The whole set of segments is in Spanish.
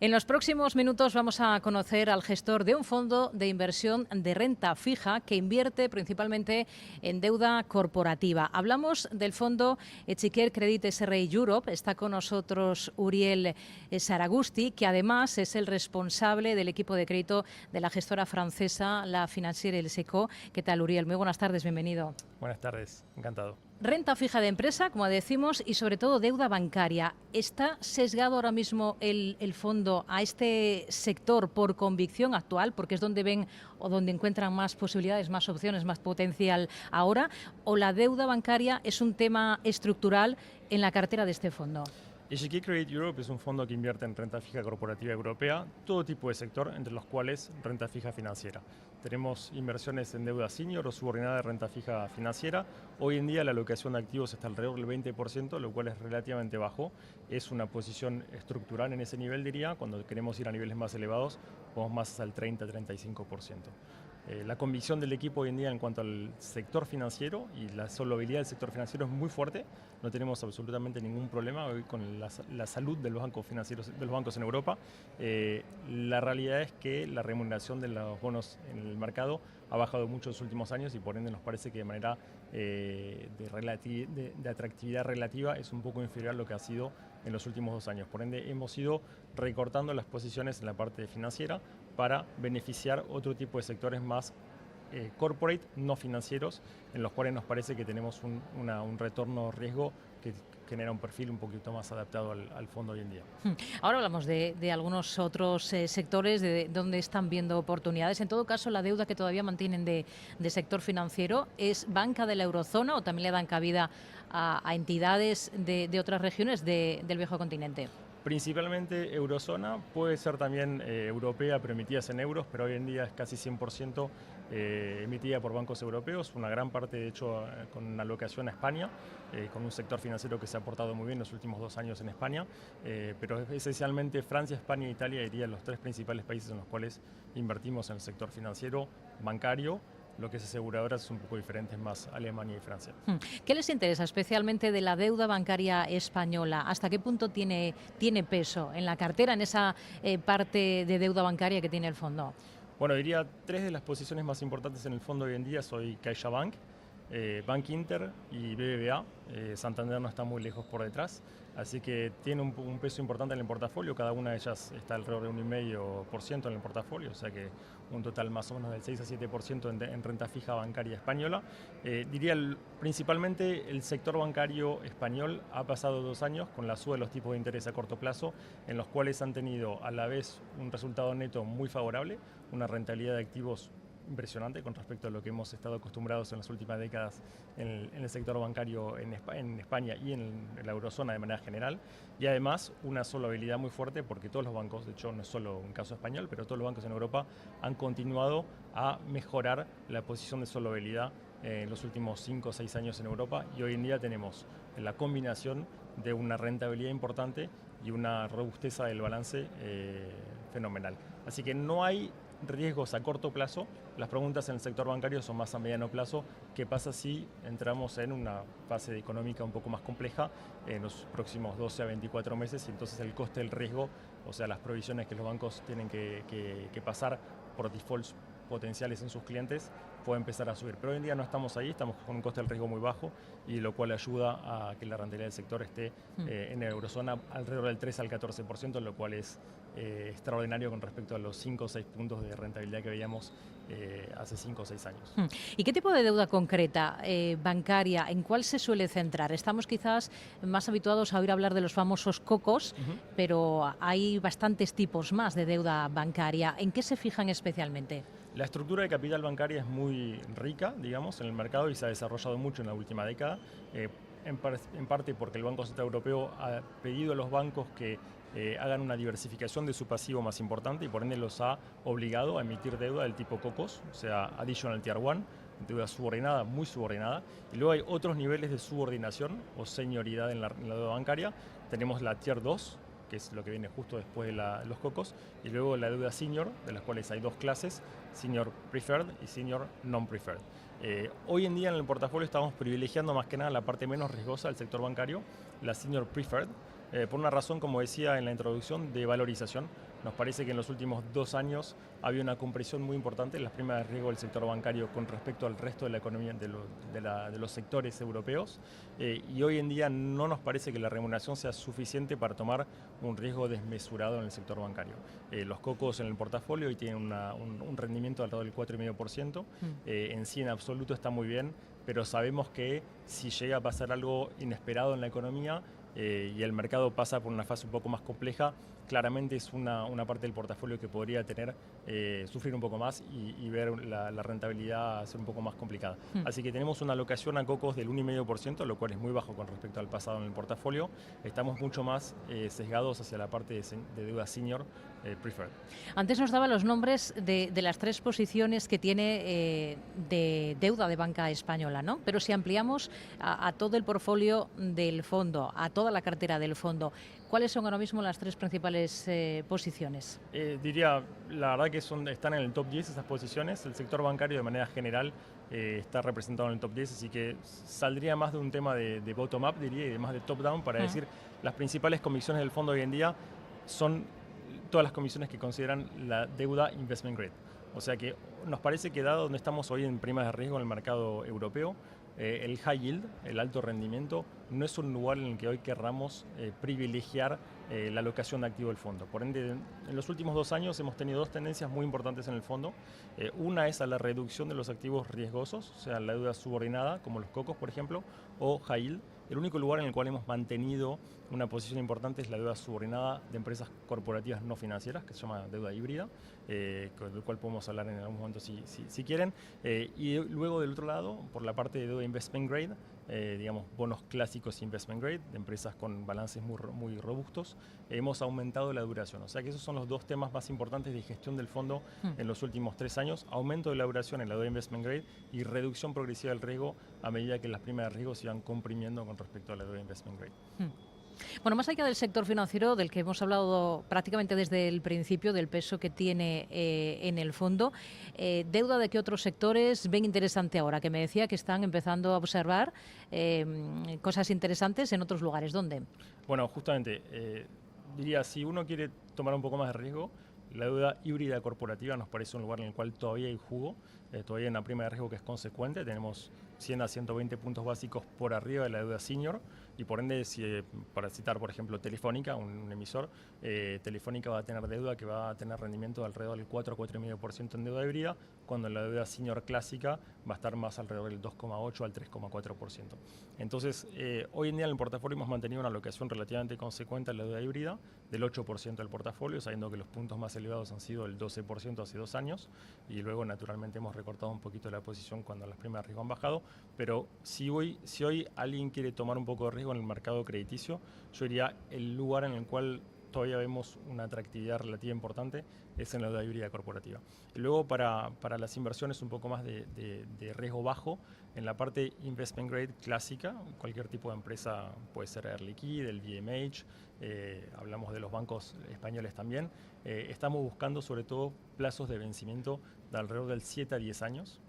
En los próximos minutos vamos a conocer al gestor de un fondo de inversión de renta fija que invierte principalmente en deuda corporativa. Hablamos del fondo Echiquer Credit SRI Europe. Está con nosotros Uriel Saragusti, que además es el responsable del equipo de crédito de la gestora francesa, la Financière El Seco. ¿Qué tal, Uriel? Muy buenas tardes, bienvenido. Buenas tardes, encantado. Renta fija de empresa, como decimos, y sobre todo deuda bancaria. ¿Está sesgado ahora mismo el fondo a este sector por convicción actual, porque es donde ven o donde encuentran más posibilidades, más opciones, más potencial ahora? ¿O la deuda bancaria es un tema estructural en la cartera de este fondo? Echiquer Credit Europe es un fondo que invierte en renta fija corporativa europea, todo tipo de sector, entre los cuales renta fija financiera. Tenemos inversiones en deuda senior o subordinada de renta fija financiera. Hoy en día la alocación de activos está alrededor del 20%, lo cual es relativamente bajo. Es una posición estructural en ese nivel, diría. Cuando queremos ir a niveles más elevados, vamos más al 30-35%. La convicción del equipo hoy en día en cuanto al sector financiero y la solvabilidad del sector financiero es muy fuerte. No tenemos absolutamente ningún problema hoy con la salud de los bancos financieros, de los bancos en Europa. La realidad es que la remuneración de los bonos en el mercado ha bajado mucho en los últimos años y por ende nos parece que de manera de atractividad relativa es un poco inferior a lo que ha sido en los últimos 2 años. Por ende hemos ido recortando las posiciones en la parte financiera para beneficiar otro tipo de sectores más corporate, no financieros, en los cuales nos parece que tenemos un retorno riesgo que genera un perfil un poquito más adaptado al fondo hoy en día. Ahora hablamos de algunos otros sectores de donde están viendo oportunidades. En todo caso, la deuda que todavía mantienen de sector financiero, ¿es banca de la eurozona o también le dan cabida a entidades de otras regiones del viejo continente? Principalmente eurozona, puede ser también europea, pero emitidas en euros, pero hoy en día es casi 100% emitida por bancos europeos, una gran parte de hecho con una alocación a España, con un sector financiero que se ha portado muy bien los últimos 2 años en España, pero esencialmente Francia, España e Italia irían los 3 principales países en los cuales invertimos en el sector financiero, bancario. Lo que es aseguradoras es un poco diferente, es más Alemania y Francia. ¿Qué les interesa especialmente de la deuda bancaria española? ¿Hasta qué punto tiene peso en la cartera, en esa parte de deuda bancaria que tiene el fondo? Bueno, diría 3 de las posiciones más importantes en el fondo hoy en día soy CaixaBank, Bank Inter y BBVA. Santander no está muy lejos por detrás, así que tiene un peso importante en el portafolio. Cada una de ellas está alrededor de 1,5% en el portafolio, o sea que un total más o menos del 6 a 7% en renta fija bancaria española. Diría principalmente el sector bancario español ha pasado 2 años con la suba de los tipos de interés a corto plazo, en los cuales han tenido a la vez un resultado neto muy favorable, una rentabilidad de activos impresionante con respecto a lo que hemos estado acostumbrados en las últimas décadas en el sector bancario en España y en la eurozona de manera general, y además una solvabilidad muy fuerte porque todos los bancos, de hecho no es solo un caso español, pero todos los bancos en Europa han continuado a mejorar la posición de solvabilidad en los últimos 5 o 6 años en Europa, y hoy en día tenemos la combinación de una rentabilidad importante y una robusteza del balance fenomenal. Así que no hay riesgos a corto plazo. Las preguntas en el sector bancario son más a mediano plazo. ¿Qué pasa si entramos en una fase económica un poco más compleja en los próximos 12 a 24 meses? Y entonces el coste del riesgo, o sea, las provisiones que los bancos tienen que pasar por defaults potenciales en sus clientes, puede empezar a subir. Pero hoy en día no estamos ahí, estamos con un coste del riesgo muy bajo, y lo cual ayuda a que la rentabilidad del sector esté en la eurozona alrededor del 3 al 14%, lo cual es extraordinario con respecto a los 5 o 6 puntos de rentabilidad que veíamos hace 5 o 6 años. ¿Y qué tipo de deuda concreta bancaria, en cuál se suele centrar? Estamos quizás más habituados a oír hablar de los famosos cocos, pero hay bastantes tipos más de deuda bancaria. ¿En qué se fijan especialmente? La estructura de capital bancaria es muy rica, digamos, en el mercado y se ha desarrollado mucho en la última década, en parte porque el Banco Central Europeo ha pedido a los bancos que hagan una diversificación de su pasivo más importante y por ende los ha obligado a emitir deuda del tipo COCOS, o sea, Additional Tier 1, deuda subordinada, muy subordinada. Y luego hay otros niveles de subordinación o senioridad en la deuda bancaria. Tenemos la Tier 2, que es lo que viene justo después de los cocos, y luego la deuda senior, de las cuales hay 2 clases, senior preferred y senior non-preferred. Hoy en día en el portafolio estamos privilegiando más que nada la parte menos riesgosa del sector bancario, la senior preferred, por una razón, como decía en la introducción, de valorización. Nos parece que en los últimos 2 años había una compresión muy importante en las primas de riesgo del sector bancario con respecto al resto de la economía de los sectores europeos, y hoy en día no nos parece que la remuneración sea suficiente para tomar un riesgo desmesurado en el sector bancario. Los cocos en el portafolio hoy tienen un rendimiento de alrededor del 4,5%, en sí en absoluto está muy bien, pero sabemos que si llega a pasar algo inesperado en la economía, y el mercado pasa por una fase un poco más compleja, claramente es una parte del portafolio que podría sufrir un poco más y ver la rentabilidad ser un poco más complicada. Así que tenemos una alocación a cocos del 1,5%, lo cual es muy bajo con respecto al pasado en el portafolio. Estamos mucho más sesgados hacia la parte de deuda senior preferred. Antes nos daba los nombres de las 3 posiciones que tiene de deuda de banca española, ¿no? Pero si ampliamos a todo el portfolio del fondo, a toda la cartera del fondo, ¿cuáles son ahora mismo las 3 principales posiciones? Diría, la verdad que están en el top 10 esas posiciones. El sector bancario de manera general está representado en el top 10, así que saldría más de un tema de bottom-up, diría, y de más de top-down para decir las principales comisiones del fondo hoy en día son todas las comisiones que consideran la deuda investment grade. O sea que nos parece que dado donde estamos hoy en primas de riesgo en el mercado europeo, el high yield, el alto rendimiento, no es un lugar en el que hoy querramos privilegiar la alocación de activo del fondo. Por ende, en los últimos 2 años hemos tenido 2 tendencias muy importantes en el fondo. Una es a la reducción de los activos riesgosos, o sea, la deuda subordinada, como los cocos, por ejemplo, o high yield. El único lugar en el cual hemos mantenido una posición importante es la deuda subordinada de empresas corporativas no financieras, que se llama deuda híbrida, con el cual podemos hablar en algún momento si quieren. Y luego del otro lado, por la parte de deuda investment grade, digamos bonos clásicos investment grade, de empresas con balances muy robustos, hemos aumentado la duración. O sea que esos son los 2 temas más importantes de gestión del fondo en los últimos 3 años, aumento de la duración en la deuda investment grade y reducción progresiva del riesgo a medida que las primas de riesgo se van comprimiendo con respecto a la deuda investment grade. Bueno, más allá del sector financiero, del que hemos hablado prácticamente desde el principio, del peso que tiene en el fondo, ¿deuda de qué otros sectores ven interesante ahora? Que me decía que están empezando a observar cosas interesantes en otros lugares. ¿Dónde? Bueno, justamente, diría, si uno quiere tomar un poco más de riesgo, la deuda híbrida corporativa nos parece un lugar en el cual todavía hay jugo, todavía hay una prima de riesgo que es consecuente, tenemos 100 a 120 puntos básicos por arriba de la deuda senior, y por ende, para citar por ejemplo Telefónica, un emisor, Telefónica va a tener deuda que va a tener rendimiento de alrededor del 4 a 4,5% en deuda híbrida, cuando la deuda senior clásica va a estar más alrededor del 2,8 al 3,4%. Entonces, hoy en día en el portafolio hemos mantenido una alocación relativamente consecuente a la deuda híbrida, del 8% del portafolio, sabiendo que los puntos más elevados han sido el 12% hace 2 años, y luego naturalmente hemos recortado un poquito la posición cuando las primas de riesgo han bajado, pero si hoy alguien quiere tomar un poco de riesgo en el mercado crediticio, yo diría el lugar en el cual todavía vemos una atractividad relativa importante es en la deuda híbrida corporativa. Y luego para las inversiones un poco más de riesgo bajo, en la parte investment grade clásica, cualquier tipo de empresa, puede ser Air Liquide, el BMH, hablamos de los bancos españoles también, estamos buscando sobre todo plazos de vencimiento de alrededor del 7 a 10 años.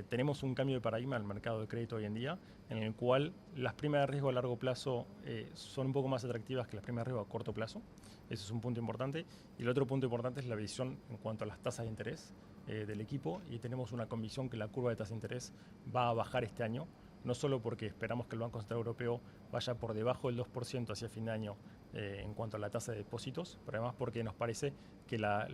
Tenemos un cambio de paradigma en el mercado de crédito hoy en día, en el cual las primas de riesgo a largo plazo son un poco más atractivas que las primas de riesgo a corto plazo. Ese es un punto importante. Y el otro punto importante es la visión en cuanto a las tasas de interés del equipo, y tenemos una convicción que la curva de tasa de interés va a bajar este año, no solo porque esperamos que el Banco Central Europeo vaya por debajo del 2% hacia fin de año en cuanto a la tasa de depósitos, pero además porque nos parece que la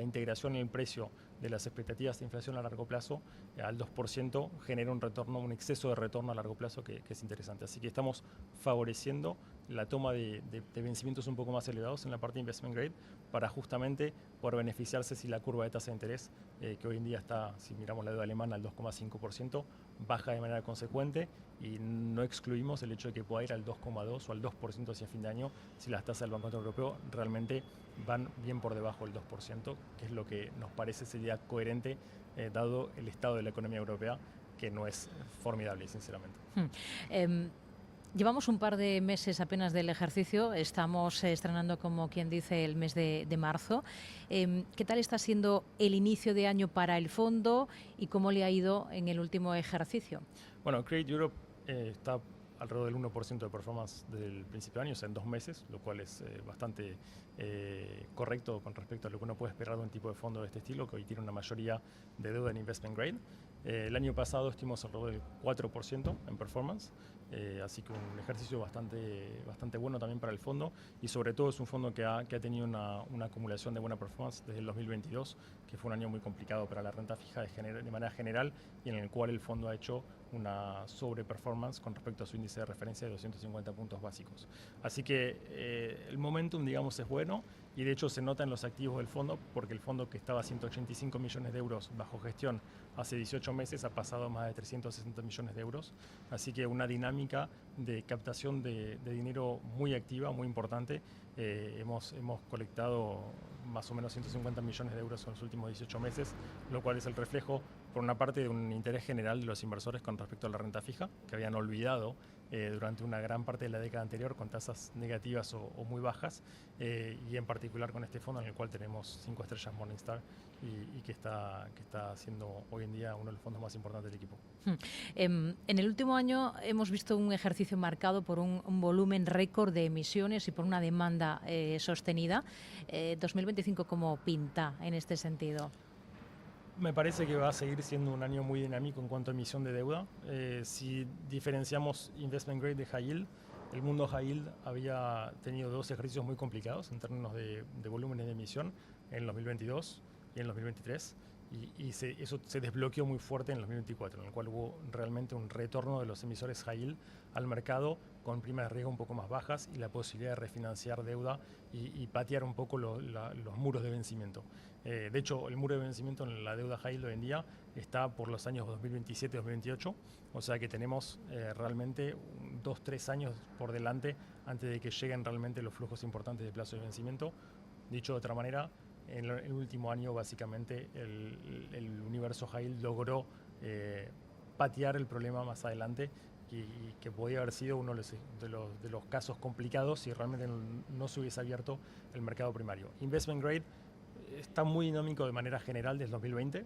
integración en el precio de las expectativas de inflación a largo plazo al 2% genera un exceso de retorno a largo plazo que es interesante. Así que estamos favoreciendo la toma de vencimientos un poco más elevados en la parte de investment grade para justamente por beneficiarse si la curva de tasa de interés, que hoy en día está, si miramos la deuda alemana, al 2,5%, baja de manera consecuente, y no excluimos el hecho de que pueda ir al 2,2 o al 2% hacia fin de año si las tasas del Banco Central Europeo realmente van bien por debajo del 2%, que es lo que nos parece sería coherente dado el estado de la economía europea, que no es formidable, sinceramente. Llevamos un par de meses apenas del ejercicio, estamos estrenando, como quien dice, el mes de marzo. ¿Qué tal está siendo el inicio de año para el fondo y cómo le ha ido en el último ejercicio? Bueno, Credit Europe está alrededor del 1% de performance del principio de año, o sea, en 2 meses, lo cual es bastante correcto con respecto a lo que uno puede esperar de un tipo de fondo de este estilo, que hoy tiene una mayoría de deuda en investment grade. El año pasado estuvimos alrededor del 4% en performance, así que un ejercicio bastante bueno también para el fondo, y sobre todo es un fondo que ha tenido una acumulación de buena performance desde el 2022, que fue un año muy complicado para la renta fija de manera general, y en el cual el fondo ha hecho una sobreperformance con respecto a su índice de referencia de 250 puntos básicos. Así que el momentum, digamos, es bueno, y de hecho se nota en los activos del fondo, porque el fondo, que estaba a 185 millones de euros bajo gestión hace 18 meses, ha pasado a más de 360 millones de euros. Así que una dinámica de captación de dinero muy activa, muy importante. Hemos colectado más o menos 150 millones de euros en los últimos 18 meses, lo cual es el reflejo, por una parte, de un interés general de los inversores con respecto a la renta fija, que habían olvidado durante una gran parte de la década anterior con tasas negativas o muy bajas, y en particular con este fondo, en el cual tenemos 5 estrellas Morningstar y que está siendo hoy en día uno de los fondos más importantes del equipo. En el último año hemos visto un ejercicio marcado por un volumen récord de emisiones y por una demanda sostenida. 2025, ¿cómo pinta en este sentido? Me parece que va a seguir siendo un año muy dinámico en cuanto a emisión de deuda. Si diferenciamos investment grade de high yield, el mundo high yield había tenido 2 ejercicios muy complicados en términos de volúmenes de emisión en el 2022 y en el 2023, y eso se desbloqueó muy fuerte en el 2024, en el cual hubo realmente un retorno de los emisores high yield al mercado con primas de riesgo un poco más bajas y la posibilidad de refinanciar deuda y patear un poco los muros de vencimiento. De hecho, el muro de vencimiento en la deuda high yield hoy en día está por los años 2027-2028, o sea que tenemos realmente 2-3 años por delante antes de que lleguen realmente los flujos importantes de plazo de vencimiento. Dicho de otra manera, en el último año, básicamente, el universo high yield logró patear el problema más adelante, y que podía haber sido uno de los casos complicados si realmente no se hubiese abierto el mercado primario. Investment grade está muy dinámico de manera general desde 2020,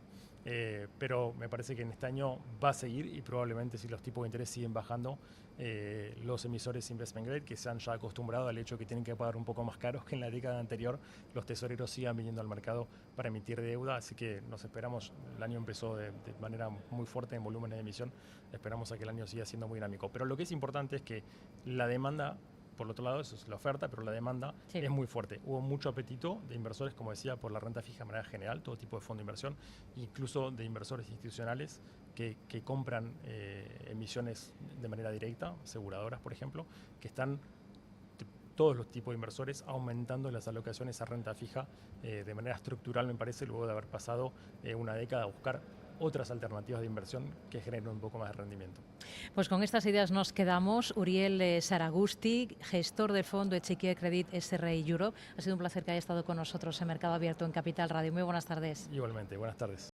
pero me parece que en este año va a seguir, y probablemente, si los tipos de interés siguen bajando, los emisores investment grade, que se han ya acostumbrado al hecho que tienen que pagar un poco más caros que en la década anterior, los tesoreros sigan viniendo al mercado para emitir deuda. Así que nos esperamos, el año empezó de manera muy fuerte en volúmenes de emisión, esperamos a que el año siga siendo muy dinámico. Pero lo que es importante es que la demanda, por el otro lado, eso es la oferta, pero la demanda es muy fuerte. Hubo mucho apetito de inversores, como decía, por la renta fija de manera general, todo tipo de fondo de inversión, incluso de inversores institucionales que compran emisiones de manera directa, aseguradoras, por ejemplo, que están todos los tipos de inversores aumentando las alocaciones a renta fija de manera estructural, me parece, luego de haber pasado una década a buscar otras alternativas de inversión que generen un poco más de rendimiento. Pues con estas ideas nos quedamos. Uriel Saragusti, gestor del fondo Etxikier Credit SRI Europe. Ha sido un placer que haya estado con nosotros en Mercado Abierto en Capital Radio. Muy buenas tardes. Igualmente, buenas tardes.